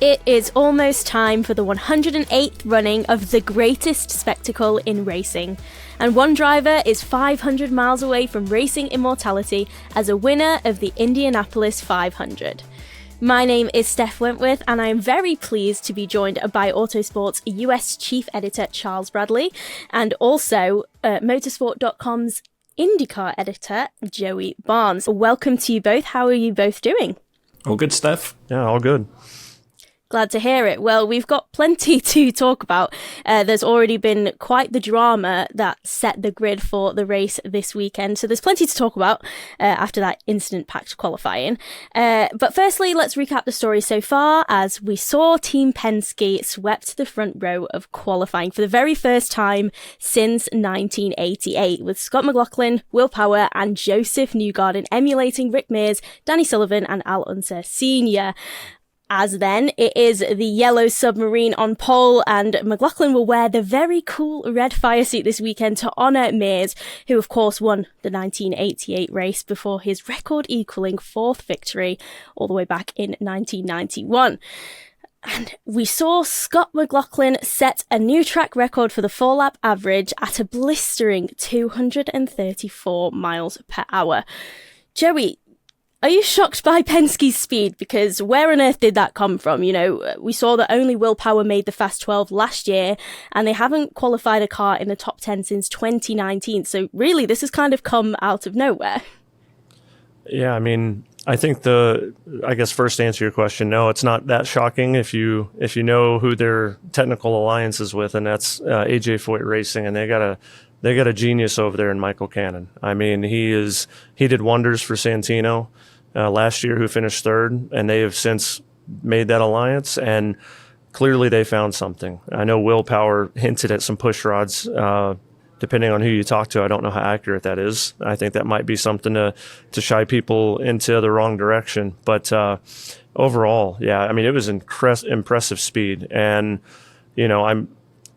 It is almost time for the 108th running of the greatest spectacle in racing, and one driver is 500 miles away from racing immortality as a winner of the Indianapolis 500. My name is Steph Wentworth, and I am very pleased to be joined by Autosport's US Chief Editor Charles Bradley, and also Motorsport.com's IndyCar editor Joey Barnes. Welcome to you both. How are you both doing? All good, Steph. Yeah, all good. Glad to hear it. Well, we've got plenty to talk about. There's already been quite the drama that set the grid for the race this weekend, so there's plenty to talk about after that incident-packed qualifying. But firstly, let's recap the story so far, as we saw Team Penske swept the front row of qualifying for the very first time since 1988, with Scott McLaughlin, Will Power and Joseph Newgarden emulating Rick Mears, Danny Sullivan and Al Unser Sr. As then, it is the yellow submarine on pole, and McLaughlin will wear the very cool red fire suit this weekend to honour Mears, who of course won the 1988 race before his record-equalling fourth victory all the way back in 1991. And we saw Scott McLaughlin set a new track record for the four-lap average at a blistering 234 miles per hour. Joey, are you shocked by Penske's speed? Because where on earth did that come from? You know, we saw that only Will Power made the Fast 12 last year, and they haven't qualified a car in the top 10 since 2019. So really, this has kind of come out of nowhere. Yeah, I mean, I think first to answer your question, no, it's not that shocking if you know who their technical alliance is with, and that's AJ Foyt Racing, and they got a genius over there in Michael Cannon. I mean, he did wonders for Santino last year, who finished third, and they have since made that alliance, and clearly they found something. I know Will Power hinted at some push rods. Depending on who you talk to, I don't know how accurate that is. I think that might be something to shy people into the wrong direction. But overall, yeah, I mean, it was impressive speed, and you know,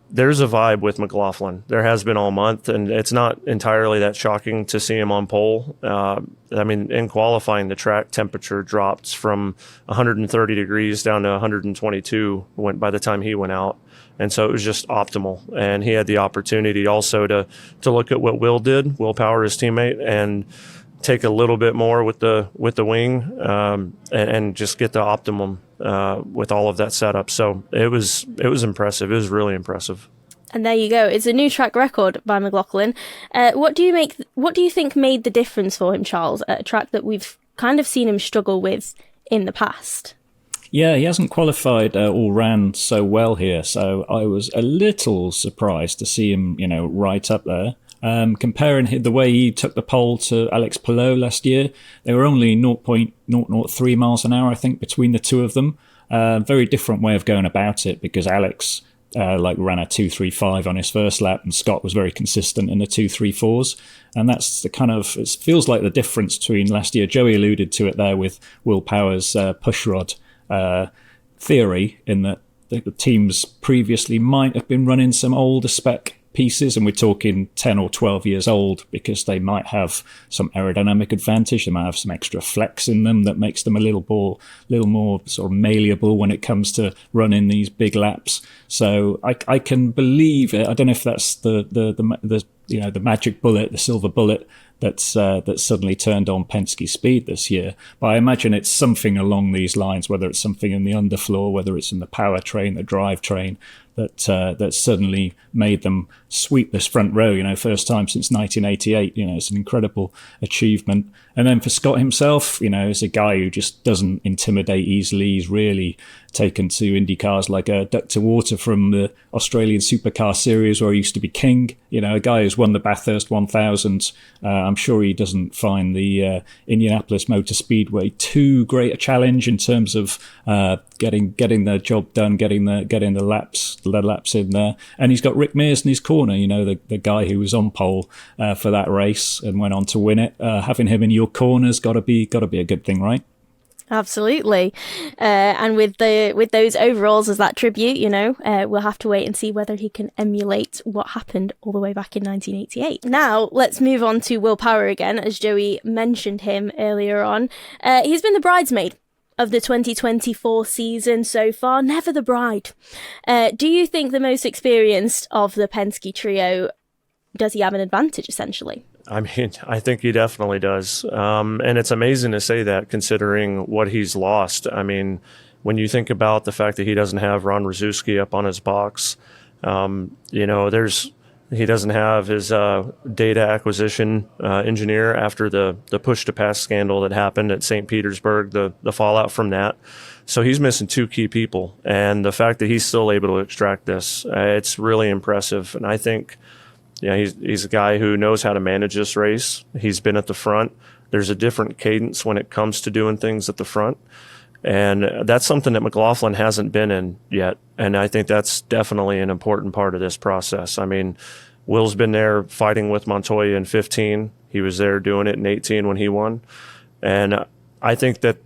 there's a vibe with McLaughlin. There has been all month, and it's not entirely that shocking to see him on pole. I mean, in qualifying, the track temperature dropped from 130 degrees down to 122 by the time he went out. And so it was just optimal. And he had the opportunity also to look at what Will did, Will Power, his teammate, and take a little bit more with the wing and just get the optimum with all of that setup. So it was impressive. It was really impressive. And there you go. It's a new track record by McLaughlin. What do you think made the difference for him, Charles, at a track that we've kind of seen him struggle with in the past? Yeah, he hasn't qualified all round so well here, so I was a little surprised to see him, you know, right up there. Comparing the way he took the pole to Alex Palou last year, they were only 0.003 miles an hour, I think, between the two of them. Very different way of going about it, because Alex ran a 2:35 on his first lap, and Scott was very consistent in the 2:34s. And that's the kind of, it feels like the difference between last year. Joey alluded to it there with Will Power's pushrod theory, in that the teams previously might have been running some older spec pieces, and we're talking 10 or 12 years old, because they might have some aerodynamic advantage, they might have some extra flex in them that makes them a little more sort of malleable when it comes to running these big laps. So I can believe it. I don't know if that's the you know, the magic bullet, the silver bullet that suddenly turned on Penske's speed this year. But I imagine it's something along these lines, whether it's something in the underfloor, whether it's in the powertrain, the drivetrain, that suddenly made them sweep this front row, you know, first time since 1988. You know, it's an incredible achievement. And then for Scott himself, you know, he's a guy who just doesn't intimidate easily. He's really taken to Indy cars like a duck to water from the Australian Supercar Series, where he used to be king. You know, a guy who's won the Bathurst 1000. I'm sure he doesn't find the Indianapolis Motor Speedway too great a challenge in terms of getting the job done, getting the laps in there. And he's got Rick Mears in his corner, you know, the guy who was on pole for that race and went on to win it. Having him in your corner's got to be a good thing, right? Absolutely. And with those overalls as that tribute, you know, we'll have to wait and see whether he can emulate what happened all the way back in 1988. Now, let's move on to Will Power again, as Joey mentioned him earlier on. He's been the bridesmaid of the 2024 season so far, never the bride. Do you think the most experienced of the Penske trio, does he have an advantage, essentially? I mean, I think he definitely does. And it's amazing to say that considering what he's lost. I mean, when you think about the fact that he doesn't have Ron Rzuski up on his box, he doesn't have his data acquisition engineer after the push-to-pass scandal that happened at St. Petersburg, the fallout from that. So he's missing two key people. And the fact that he's still able to extract this, it's really impressive. And I think he's a guy who knows how to manage this race. He's been at the front. There's a different cadence when it comes to doing things at the front. And that's something that McLaughlin hasn't been in yet. And I think that's definitely an important part of this process. I mean, Will's been there fighting with Montoya in 15. He was there doing it in 18 when he won. And I think that,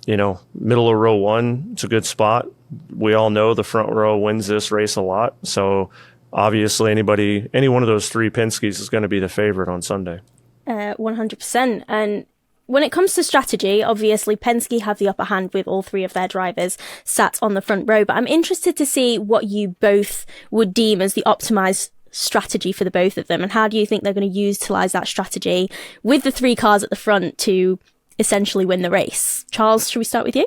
middle of row one, it's a good spot. We all know the front row wins this race a lot. So obviously any one of those three Penskes is going to be the favorite on Sunday. 100%. And when it comes to strategy, obviously Penske have the upper hand with all three of their drivers sat on the front row, but I'm interested to see what you both would deem as the optimized strategy for the both of them, and how do you think they're going to utilize that strategy with the three cars at the front to essentially win the race? Charles, should we start with you?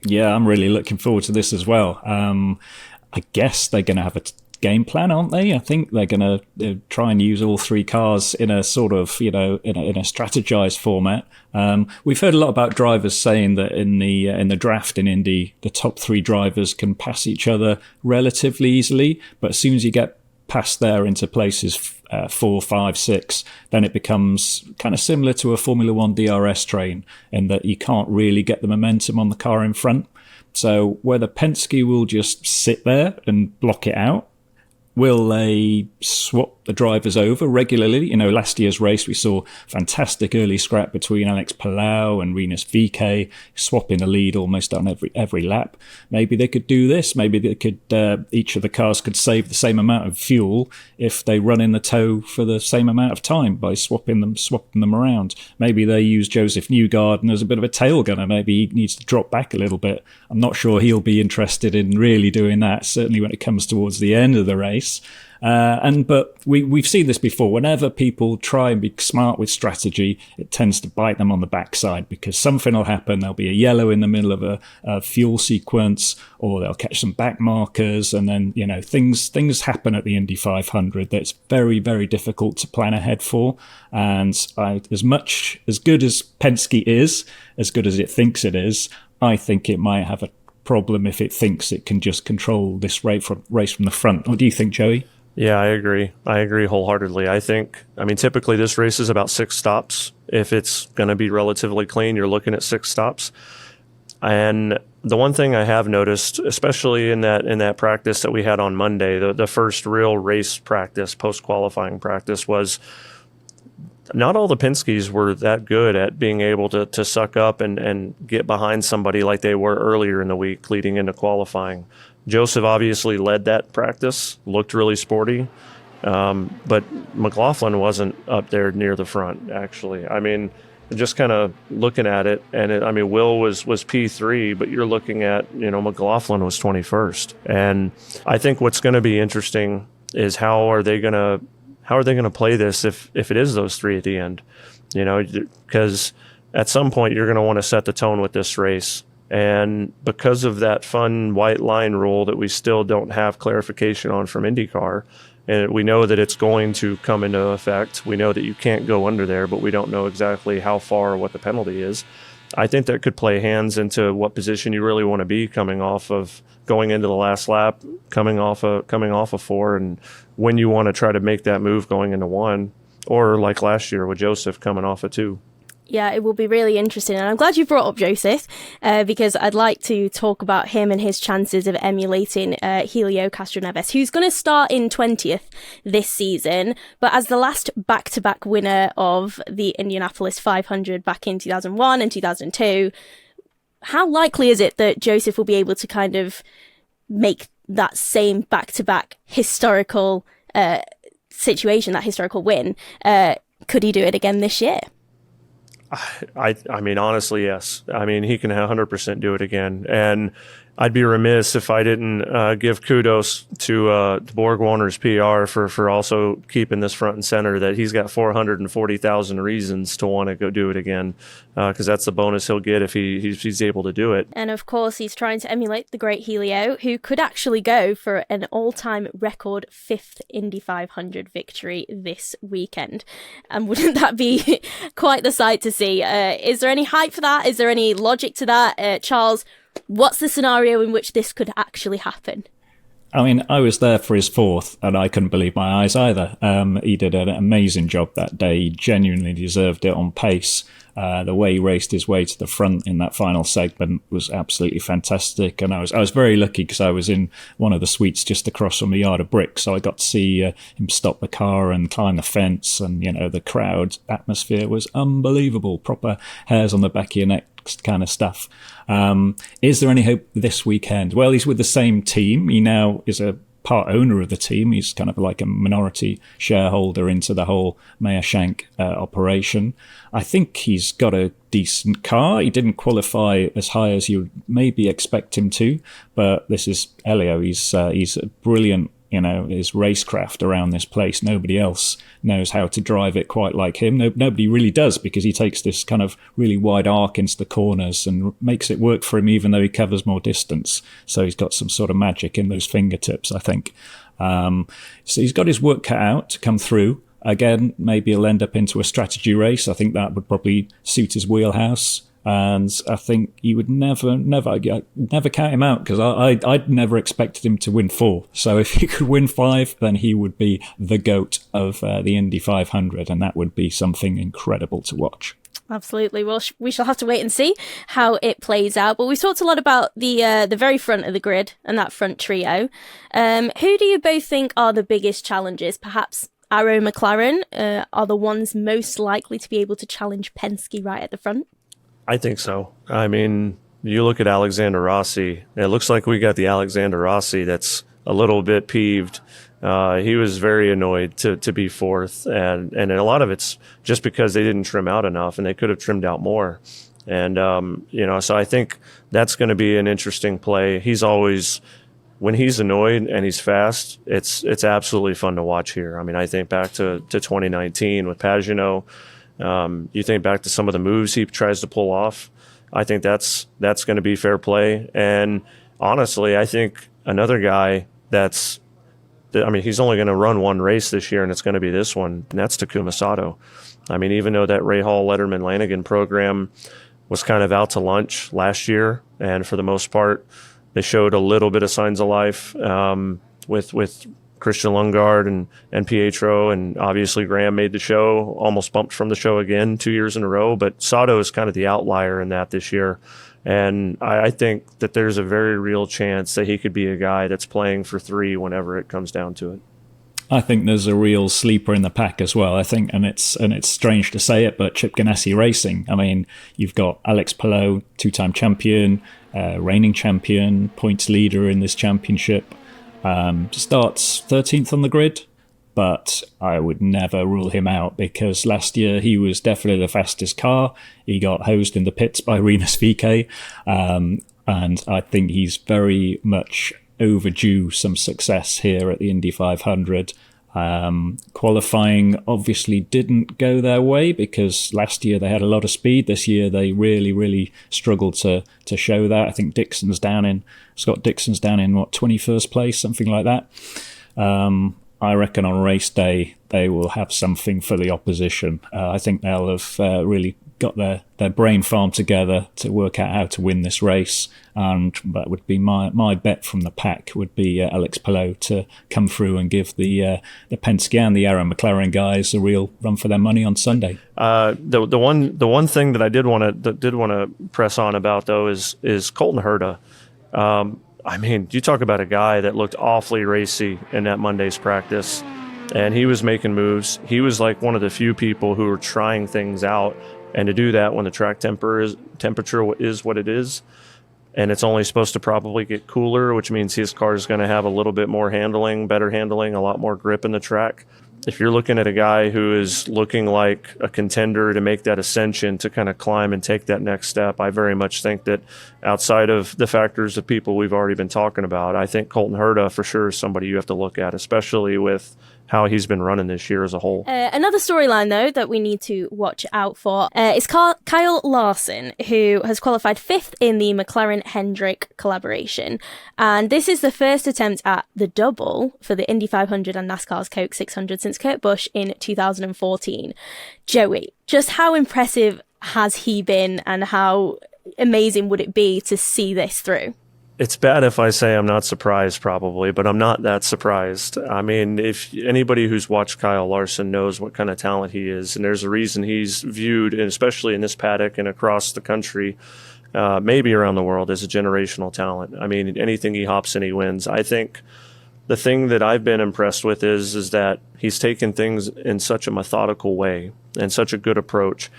Yeah, I'm really looking forward to this as well. I guess they're going to have a game plan, aren't they? I think they're going to try and use all three cars in a sort of, in a strategized format. We've heard a lot about drivers saying that in the draft in Indy, the top three drivers can pass each other relatively easily, but as soon as you get past there into places 4, 5, 6, then it becomes kind of similar to a Formula One DRS train in that you can't really get the momentum on the car in front. So whether Penske will just sit there and block it out, will they swap the drivers over regularly? Last year's race, we saw fantastic early scrap between Alex Palou and Rinus VeeKay, swapping the lead almost on every lap. Maybe they could do this. Maybe they could. Each of the cars could save the same amount of fuel if they run in the tow for the same amount of time by swapping them around. Maybe they use Joseph Newgarden as a bit of a tail gunner. Maybe he needs to drop back a little bit. I'm not sure he'll be interested in really doing that, certainly when it comes towards the end of the race. But we've seen this before. Whenever people try and be smart with strategy, it tends to bite them on the backside because something will happen. There'll be a yellow in the middle of a fuel sequence, or they'll catch some back markers, and then things happen at the Indy 500 that's very, very difficult to plan ahead for. And as good as Penske is, as good as it thinks it is, I think it might have a problem if it thinks it can just control this race from the front. What do you think, Joey? Yeah, I agree. I agree wholeheartedly. Typically this race is about 6 stops. If it's going to be relatively clean, you're looking at 6 stops. And the one thing I have noticed, especially in that practice that we had on Monday, the first real race practice, post-qualifying practice, was not all the Penskes were that good at being able to suck up and get behind somebody like they were earlier in the week leading into qualifying. Joseph obviously led that practice, looked really sporty, but McLaughlin wasn't up there near the front, actually. I mean, just kind of looking at it, and Will was P3, but you're looking at, McLaughlin was 21st. And I think what's going to be interesting is how are they going to play this if it is those three at the end? Because at some point you're going to want to set the tone with this race. And because of that fun white line rule that we still don't have clarification on from IndyCar, and we know that it's going to come into effect. We know that you can't go under there, but we don't know exactly how far or what the penalty is. I think that could play hands into what position you really want to be going into the last lap, coming off of 4, and when you want to try to make that move going into 1, or like last year with Joseph coming off of 2. Yeah, it will be really interesting. And I'm glad you brought up Joseph, because I'd like to talk about him and his chances of emulating Helio Castroneves, who's going to start in 20th this season. But as the last back-to-back winner of the Indianapolis 500 back in 2001 and 2002, how likely is it that Joseph will be able to kind of make that same back-to-back historical situation, that historical win? Could he do it again this year? I mean, honestly, yes. I mean, he can 100% do it again. And I'd be remiss if I didn't give kudos to Borg Warner's PR for also keeping this front and center, that he's got 440,000 reasons to want to go do it again, because that's the bonus he'll get if he's able to do it. And of course, he's trying to emulate the great Helio, who could actually go for an all-time record 5th Indy 500 victory this weekend. And wouldn't that be quite the sight to see? Is there any hype for that? Is there any logic to that? Charles, what's the scenario in which this could actually happen? I mean, I was there for his 4th, and I couldn't believe my eyes either. He did an amazing job that day. He genuinely deserved it on pace. The way he raced his way to the front in that final segment was absolutely fantastic. And I was very lucky because I was in one of the suites just across from the yard of bricks. So I got to see him stop the car and climb the fence. And, the crowd atmosphere was unbelievable. Proper hairs on the back of your neck kind of stuff. Is there any hope this weekend? Well, he's with the same team. He now is a part owner of the team. He's kind of like a minority shareholder into the whole Meyer Shank operation. I think he's got a decent car. He didn't qualify as high as you maybe expect him to, but this is Helio. He's a brilliant, his racecraft around this place. Nobody else knows how to drive it quite like him. Nobody really does, because he takes this kind of really wide arc into the corners and makes it work for him, even though he covers more distance. So he's got some sort of magic in those fingertips, I think. So he's got his work cut out to come through. Again, maybe he'll end up into a strategy race. I think that would probably suit his wheelhouse. And I think you would never count him out, because I'd never expected him to win 4. So if he could win 5, then he would be the GOAT of the Indy 500, and that would be something incredible to watch. Absolutely. Well, we shall have to wait and see how it plays out. But we've talked a lot about the very front of the grid and that front trio. Who do you both think are the biggest challenges? Perhaps Arrow McLaren are the ones most likely to be able to challenge Penske right at the front? I think so. I mean, you look at Alexander Rossi, it looks like we got the Alexander Rossi that's a little bit peeved. He was very annoyed to be 4th, and a lot of it's just because they didn't trim out enough, and they could have trimmed out more. And, so I think that's going to be an interesting play. He's always, when he's annoyed and he's fast, it's absolutely fun to watch here. I mean, I think back to 2019 with Pagenaud. You think back to some of the moves he tries to pull off. I think that's going to be fair play. And honestly, I think another guy he's only going to run one race this year, and it's going to be this one, and that's Takuma Sato. I mean, even though that Ray Hall, Letterman, Lanigan program was kind of out to lunch last year, and for the most part, they showed a little bit of signs of life with Christian Lundgaard and Pietro, and obviously Graham made the show, almost bumped from the show again 2 years in a row. But Sato is kind of the outlier in that this year. And I think that there's a very real chance that he could be a guy that's playing for 3 whenever it comes down to it. I think there's a real sleeper in the pack as well. I think, and it's strange to say it, but Chip Ganassi Racing. I mean, you've got Alex Palou, 2-time champion, reigning champion, points leader in this championship. Starts 13th on the grid, but I would never rule him out, because last year he was definitely the fastest car. He got hosed in the pits by Rinus VeeKay, and I think he's very much overdue some success here at the Indy 500. Qualifying obviously didn't go their way, because last year they had a lot of speed. This year they really struggled to show that. I think Scott Dixon's down in 21st place, something like that. I reckon on race day they will have something for the opposition. I think they'll have really got their brain farm together to work out how to win this race, and that would be my bet from the pack would be Alex Palou to come through and give the Penske and the Arrow McLaren guys a real run for their money on Sunday. The one thing that I did want to press on about though is Colton Herta. I mean, you talk about a guy that looked awfully racy in that Monday's practice, and he was making moves. He was like one of the few people who were trying things out. And to do that when the track temperature is what it is, and it's only supposed to probably get cooler, which means his car is going to have a little bit more handling, better handling, a lot more grip in the track. if you're looking at a guy who is looking like a contender to make that ascension, to kind of climb and take that next step, I very much think that outside of the factors of people we've already been talking about, I think Colton Herta for sure is somebody you have to look at, especially with how he's been running this year as a whole. Another storyline, though, that we need to watch out for is Kyle Larson, who has qualified 5th in the McLaren-Hendrick collaboration. And this is the first attempt at the double for the Indy 500 and NASCAR's Coke 600 since Kurt Busch in 2014. Joey, just how impressive has he been, and how amazing would it be to see this through? It's bad if I say I'm not surprised, probably, but I'm not that surprised. I mean, if anybody who's watched Kyle Larson knows what kind of talent he is, and there's a reason he's viewed, and especially in this paddock and across the country, maybe around the world, as a generational talent. I mean, anything he hops in, he wins. I think the thing that I've been impressed with is that he's taken things in such a methodical way and such a good approach.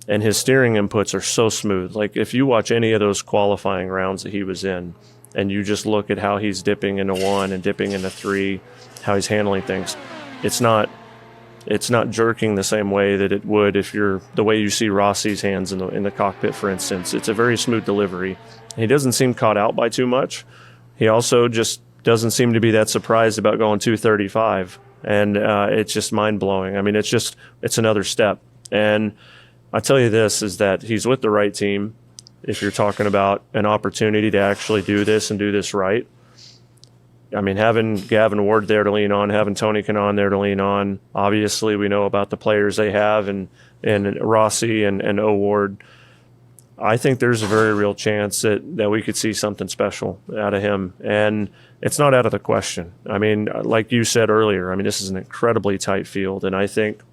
And his steering inputs are so smooth. Like, if you watch any of those qualifying rounds that he was in, and you just look at how he's dipping into 1 and dipping into 3, how he's handling things, it's not jerking the same way that it would if you're the way you see Rossi's hands in the cockpit, for instance. It's a very smooth delivery. He doesn't seem caught out by too much. He also just doesn't seem to be that surprised about going 235, and it's just mind-blowing. I mean, it's another step. And I tell you this, is that he's with the right team. If you're talking about an opportunity to actually do this and do this right, I mean, having Gavin Ward there to lean on, having Tony Kanaan there to lean on, obviously we know about the players they have, and Rossi and O'Ward. I think there's a very real chance that we could see something special out of him, and it's not out of the question. I mean, like you said earlier, I mean, this is an incredibly tight field, and I think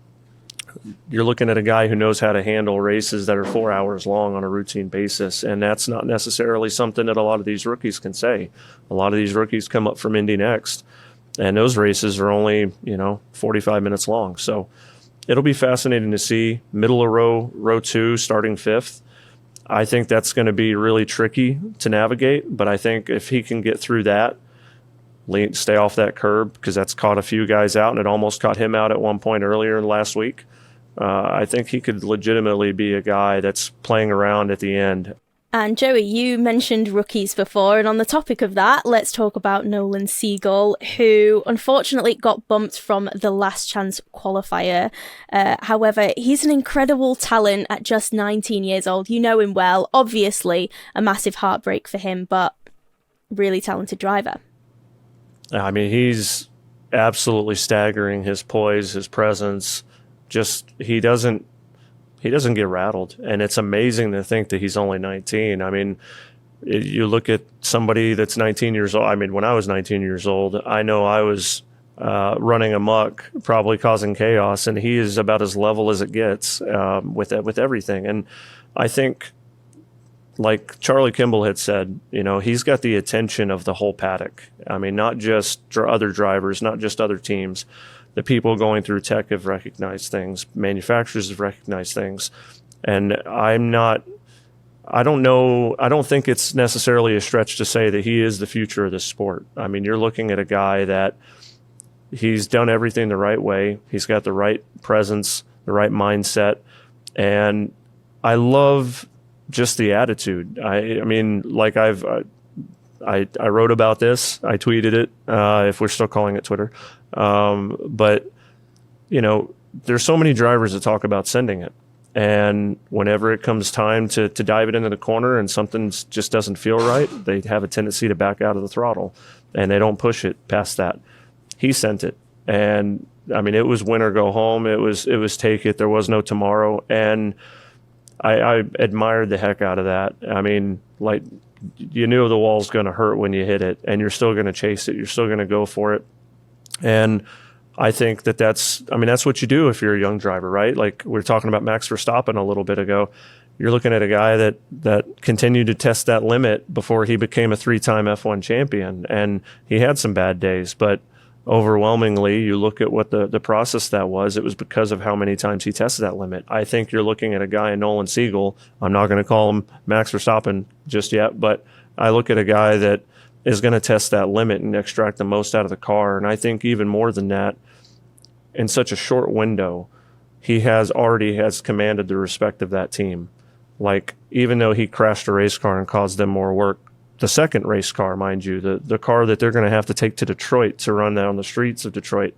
you're looking at a guy who knows how to handle races that are 4 hours long on a routine basis, and that's not necessarily something that a lot of these rookies can say. A lot of these rookies come up from Indy Next, and those races are only 45 minutes long. So it'll be fascinating to see. Middle of row 2, starting 5th. I think that's going to be really tricky to navigate, but I think if he can get through that, stay off that curb, because that's caught a few guys out, and it almost caught him out at one point earlier last week. I think he could legitimately be a guy that's playing around at the end. And Joey, you mentioned rookies before, and on the topic of that, let's talk about Nolan Siegel, who unfortunately got bumped from the last chance qualifier. However, he's an incredible talent at just 19 years old. You know him well. Obviously, a massive heartbreak for him, but really talented driver. I mean, he's absolutely staggering. His poise, his presence. Just he doesn't get rattled, and it's amazing to think that he's only 19. I mean, you look at somebody that's 19 years old. I mean, when I was 19 years old, I know I was running amok, probably causing chaos, and he is about as level as it gets with everything. And I think, like Charlie Kimball had said, he's got the attention of the whole paddock. I mean, not just other drivers, not just other teams. The people going through tech have recognized things. Manufacturers have recognized things. And I don't think it's necessarily a stretch to say that he is the future of this sport. I mean, you're looking at a guy that he's done everything the right way. He's got the right presence, the right mindset. And I love just the attitude. I mean, like I wrote about this. I tweeted it, if we're still calling it Twitter. But there's so many drivers that talk about sending it. And whenever it comes time to dive it into the corner and something just doesn't feel right, they have a tendency to back out of the throttle, and they don't push it past that. He sent it. And I mean, it was win or go home. It was take it. There was no tomorrow. And I admired the heck out of that. I mean, like, you knew the wall's going to hurt when you hit it, and you're still going to chase it. You're still going to go for it. And I think that's what you do if you're a young driver, right? Like we were talking about Max Verstappen a little bit ago. You're looking at a guy that continued to test that limit before he became a 3-time F1 champion. And he had some bad days, but overwhelmingly, you look at what the process that was, it was because of how many times he tested that limit. I think you're looking at a guy in Nolan Siegel. I'm not going to call him Max Verstappen just yet, but I look at a guy that is going to test that limit and extract the most out of the car. And I think even more than that, in such a short window, he has commanded the respect of that team. Like, even though he crashed a race car and caused them more work, the second race car, mind you, the car that they're going to have to take to Detroit to run down the streets of Detroit,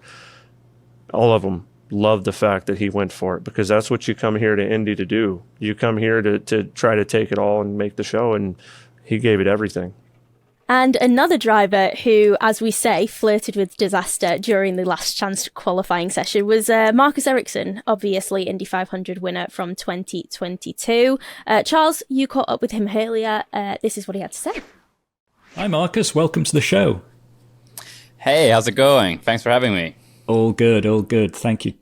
all of them love the fact that he went for it, because that's what you come here to Indy to do. You come here to try to take it all and make the show, and he gave it everything. And another driver who, as we say, flirted with disaster during the last chance qualifying session was Marcus Ericsson, obviously Indy 500 winner from 2022. Charles, you caught up with him earlier. This is what he had to say. Hi, Marcus. Welcome to the show. Hey, how's it going? Thanks for having me. All good, all good. Thank you.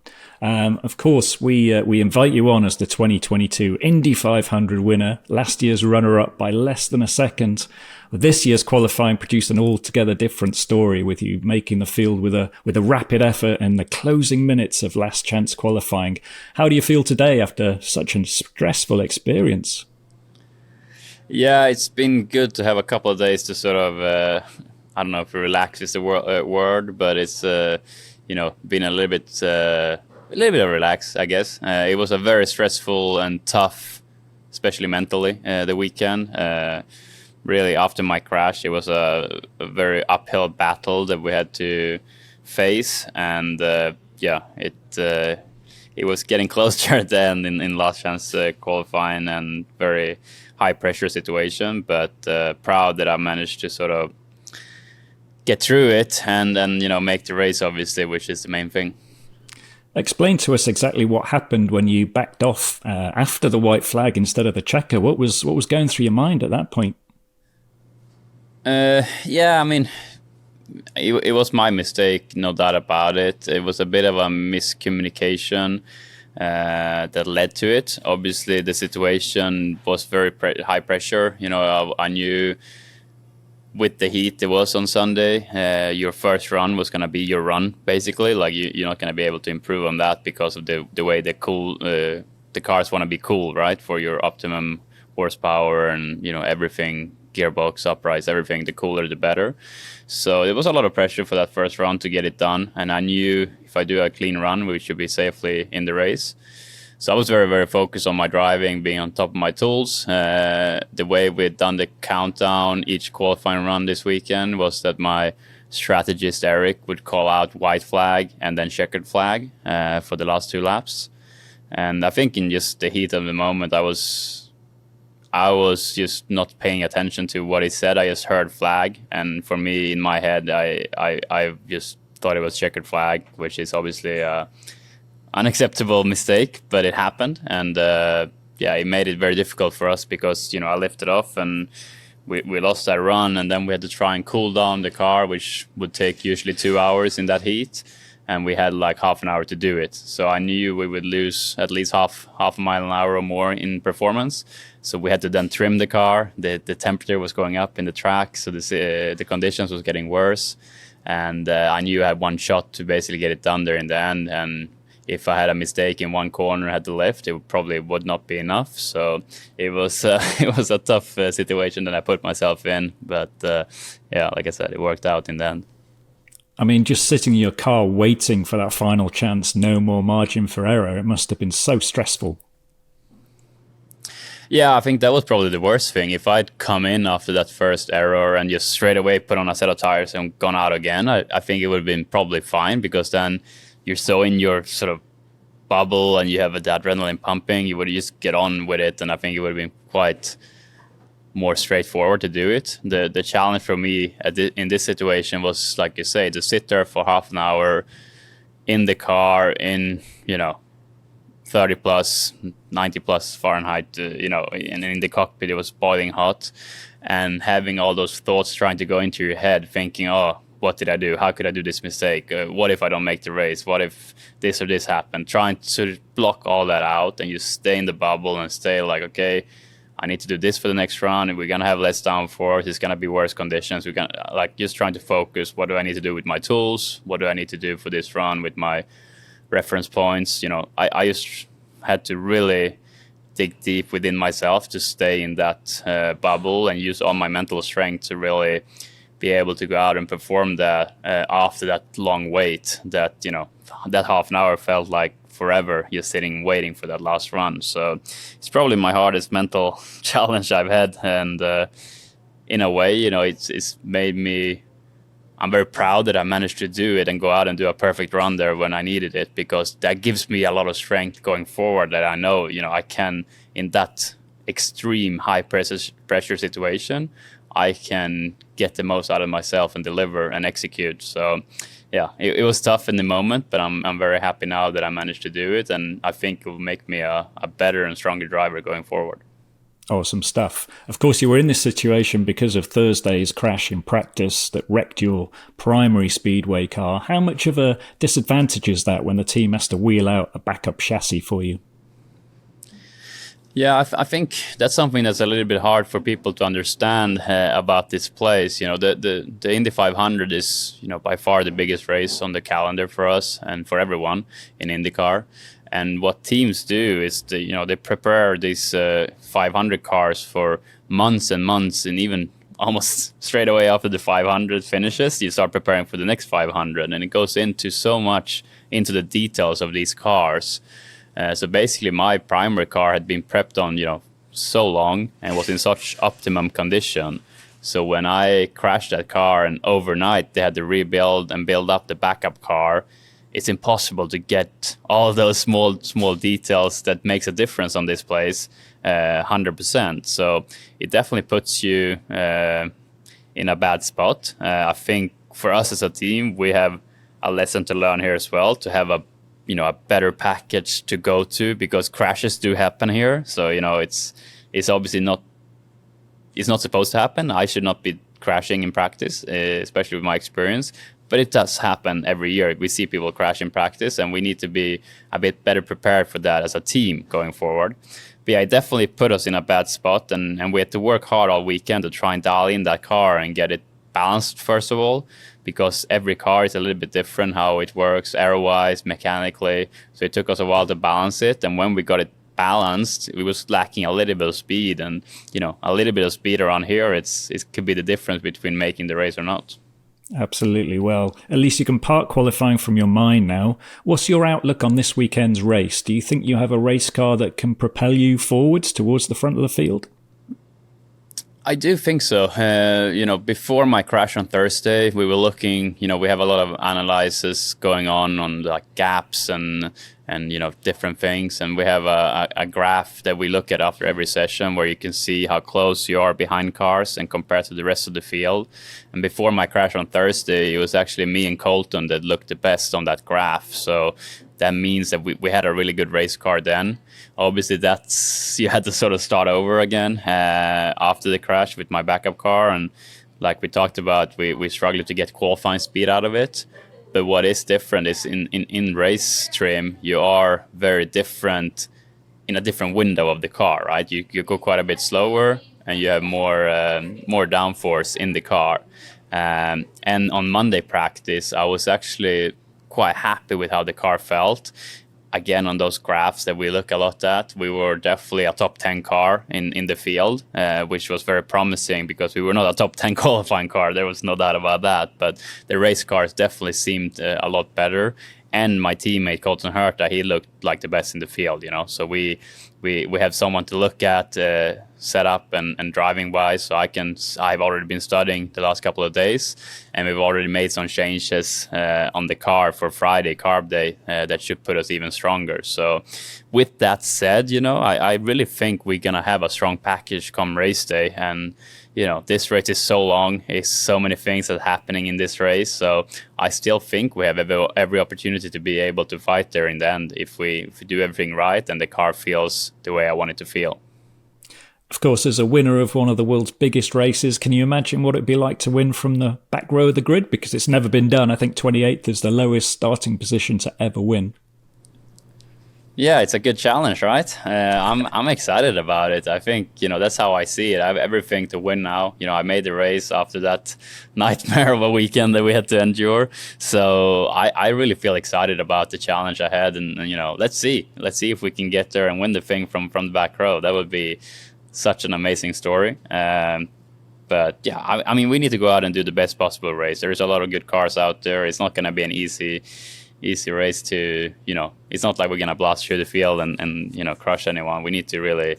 Of course, we invite you on as the 2022 Indy 500 winner, last year's runner-up by less than a second. This year's qualifying produced an altogether different story, with you making the field with a rapid effort in the closing minutes of last chance qualifying. How do you feel today after such a stressful experience? Yeah, it's been good to have a couple of days to sort of, I don't know if relax is the word, but it's, been a little bit of relax, I guess. It was a very stressful and tough, especially mentally, the weekend. Really, after my crash, it was a very uphill battle that we had to face, and it was getting closer at the end in last chance qualifying, and very high pressure situation. But proud that I managed to sort of get through it and make the race, obviously, which is the main thing. Explain to us exactly what happened when you backed off after the white flag instead of the checker. What was going through your mind at that point? It was my mistake, no doubt about it. It was a bit of a miscommunication that led to it. Obviously, the situation was very high pressure. I knew with the heat it was on Sunday, your first run was going to be your run, basically. Like, you're not going to be able to improve on that because of the way the cars want to be cool, right? For your optimum horsepower and, everything, gearbox, uprights, everything, the cooler the better. So it was a lot of pressure for that first run to get it done, and I knew if I do a clean run, we should be safely in the race. So I was very, very focused on my driving, being on top of my tools. The way we'd done the countdown each qualifying run this weekend was that my strategist Eric would call out white flag and then checkered flag for the last two laps. And I think in just the heat of the moment, I was just not paying attention to what he said. I just heard flag, and for me, in my head, I just thought it was checkered flag, which is obviously an unacceptable mistake, but it happened, and it made it very difficult for us because I lifted off and we lost that run, and then we had to try and cool down the car, which would take usually 2 hours in that heat. And we had like half an hour to do it. So I knew we would lose at least half a mile an hour or more in performance. So we had to then trim the car. The temperature was going up in the track, so the conditions was getting worse. And I knew I had one shot to basically get it done there in the end. And if I had a mistake in one corner, had to lift, it probably would not be enough. So it was a tough situation that I put myself in. But like I said, it worked out in the end. I mean, just sitting in your car waiting for that final chance, no more margin for error, it must have been so stressful. Yeah, I think that was probably the worst thing. If I'd come in after that first error and just straight away put on a set of tires and gone out again, I think it would have been probably fine, because then you're so in your sort of bubble and you have that adrenaline pumping, you would just get on with it, and I think it would have been quite more straightforward to do it. The challenge for me in this situation was, like you say, to sit there for half an hour in the car in 30 plus 90 plus Fahrenheit, and in the cockpit it was boiling hot, and having all those thoughts trying to go into your head, thinking, oh, what did I do? How could I do this mistake? What if I don't make the race? What if this or this happened? Trying to block all that out and just stay in the bubble and stay like, okay, I need to do this for the next run, and we're going to have less downforce. It's going to be worse conditions. We're going to just trying to focus. What do I need to do with my tools? What do I need to do for this run with my reference points? I just had to really dig deep within myself to stay in that bubble and use all my mental strength to really be able to go out and perform that after that long wait that, that half an hour felt like forever, just sitting waiting for that last run. So it's probably my hardest mental challenge I've had, and in a way, it's made me. I'm very proud that I managed to do it and go out and do a perfect run there when I needed it, because that gives me a lot of strength going forward, that I know, I can, in that extreme high pressure situation, I can get the most out of myself and deliver and execute. So yeah, it was tough in the moment, but I'm very happy now that I managed to do it, and I think it will make me a better and stronger driver going forward. Awesome stuff. Of course, you were in this situation because of Thursday's crash in practice that wrecked your primary speedway car. How much of a disadvantage is that when the team has to wheel out a backup chassis for you? Yeah, I think that's something that's a little bit hard for people to understand about this place. The Indy 500 is, by far the biggest race on the calendar for us and for everyone in IndyCar. And what teams do is they prepare these 500 cars for months and months, and even almost straight away after the 500 finishes, you start preparing for the next 500, and it goes into so much into the details of these cars. So basically, my primary car had been prepped on so long and was in such optimum condition. So when I crashed that car and overnight they had to rebuild and build up the backup car, it's impossible to get all those small details that makes a difference on this place 100%. So it definitely puts you in a bad spot. I think for us as a team, we have a lesson to learn here as well, to have a better package to go to, because crashes do happen here. So it's obviously not supposed to happen. I should not be crashing in practice, especially with my experience. But it does happen every year. We see people crash in practice, and we need to be a bit better prepared for that as a team going forward. But yeah, it definitely put us in a bad spot, and we had to work hard all weekend to try and dial in that car and get it balanced, first of all, because every car is a little bit different how it works, aero-wise, mechanically. So it took us a while to balance it, and when we got it balanced, we was lacking a little bit of speed, and a little bit of speed around here, it could be the difference between making the race or not. Absolutely. Well, at least you can park qualifying from your mind now. What's your outlook on this weekend's race? Do you think you have a race car that can propel you forwards towards the front of the field? I do think so. Before my crash on Thursday, we were looking, we have a lot of analysis going on like gaps and different things. And we have a graph that we look at after every session where you can see how close you are behind cars and compared to the rest of the field. And before my crash on Thursday, it was actually me and Colton that looked the best on that graph. So that means that we had a really good race car then. Obviously, you had to sort of start over again after the crash with my backup car. And like we talked about, we struggled to get qualifying speed out of it. But what is different is in race trim, you are very different in a different window of the car, right? You go quite a bit slower, and you have more downforce in the car. And on Monday practice, I was actually quite happy with how the car felt. Again, on those graphs that we look a lot at, we were definitely a top 10 car in the field, which was very promising because we were not a top 10 qualifying car. There was no doubt about that. But the race cars definitely seemed a lot better. And my teammate, Colton Herta, he looked like the best in the field, So we have someone to look at setup and driving wise. So I've already been studying the last couple of days, and we've already made some changes on the car for Friday, carb day, that should put us even stronger. So with that said, I really think we're going to have a strong package come race day. And this race is so long. It's so many things that are happening in this race. So I still think we have every opportunity to be able to fight there in the end if we do everything right and the car feels the way I want it to feel. Of course, as a winner of one of the world's biggest races, can you imagine what it'd be like to win from the back row of the grid? Because it's never been done. I think 28th is the lowest starting position to ever win. Yeah, it's a good challenge, right? I'm excited about it. I think, that's how I see it. I have everything to win now. I made the race after that nightmare of a weekend that we had to endure. So I really feel excited about the challenge ahead. And let's see. Let's see if we can get there and win the thing from the back row. That would be such an amazing story. But yeah, we need to go out and do the best possible race. There's a lot of good cars out there. It's not going to be an easy easy race to, it's not like we're going to blast through the field and crush anyone. We need to really,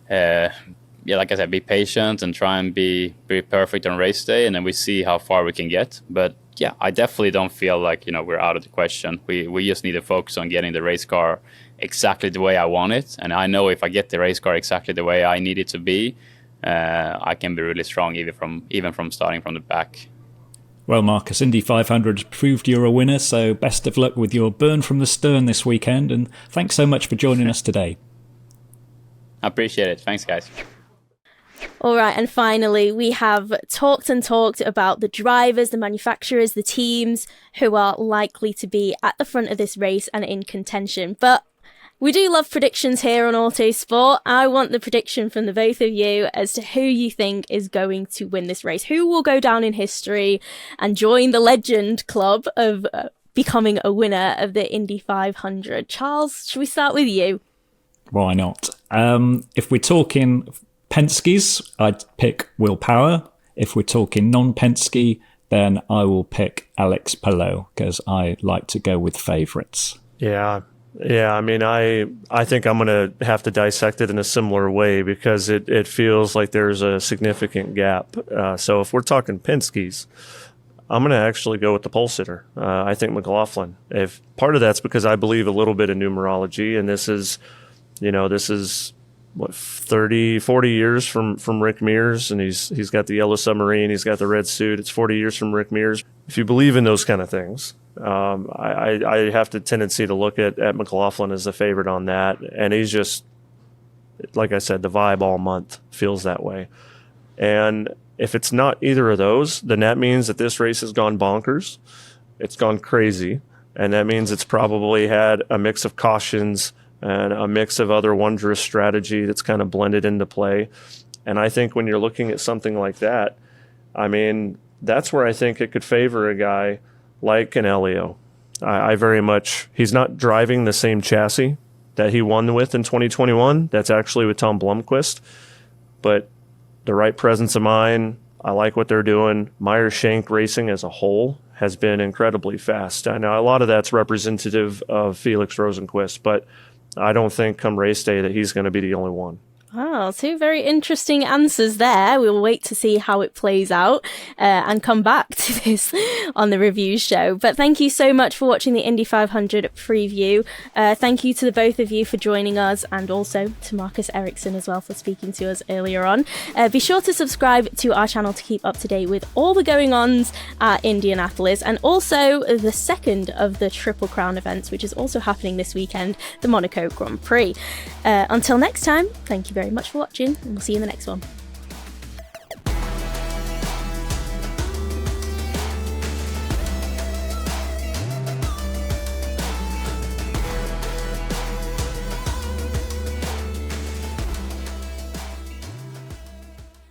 like I said, be patient and try and be perfect on race day, and then we see how far we can get. But yeah, I definitely don't feel like, we're out of the question. We just need to focus on getting the race car exactly the way I want it. And I know if I get the race car exactly the way I need it to be, I can be really strong even from starting from the back. Well, Marcus, Indy 500 proved you're a winner, so best of luck with your burn from the stern this weekend, and thanks so much for joining us today. I appreciate it. Thanks, guys. All right, and finally, we have talked about the drivers, the manufacturers, the teams who are likely to be at the front of this race and in contention. But we do love predictions here on Autosport. I want the prediction from the both of you as to who you think is going to win this race. Who will go down in history and join the legend club of becoming a winner of the Indy 500? Charles, should we start with you? Why not? If we're talking Penske's, I'd pick Will Power. If we're talking non-Penske, then I will pick Alex Palou, because I like to go with favourites. Yeah. I mean, I think I'm going to have to dissect it in a similar way, because it feels like there's a significant gap. So if we're talking Penske's, I'm going to actually go with the pole sitter. I think McLaughlin. If part of that's because I believe a little bit in numerology, and this is what, 40 years from Rick Mears, and he's got the yellow submarine, he's got the red suit. It's 40 years from Rick Mears. If you believe in those kind of things, I have the tendency to look at McLaughlin as the favorite on that. And he's just, like I said, the vibe all month feels that way. And if it's not either of those, then that means that this race has gone bonkers. It's gone crazy. And that means it's probably had a mix of cautions and a mix of other wondrous strategy that's kind of blended into play. And I think when you're looking at something like that, I mean, that's where I think it could favor a guy like an Helio. I very much, he's not driving the same chassis that he won with in 2021. That's actually with Tom Blomqvist. But the right presence of mind, I like what they're doing. Meyer Shank Racing as a whole has been incredibly fast. I know a lot of that's representative of Felix Rosenqvist, but I don't think come race day that he's going to be the only one. Wow, two very interesting answers there. We'll wait to see how it plays out and come back to this on the review show. But thank you so much for watching the Indy 500 preview. Thank you to the both of you for joining us, and also to Marcus Ericsson as well for speaking to us earlier on. Be sure to subscribe to our channel to keep up to date with all the going-ons at Indianapolis, and also the second of the Triple Crown events, which is also happening this weekend, the Monaco Grand Prix. Until next time, thank you very much for watching, and we'll see you in the next one.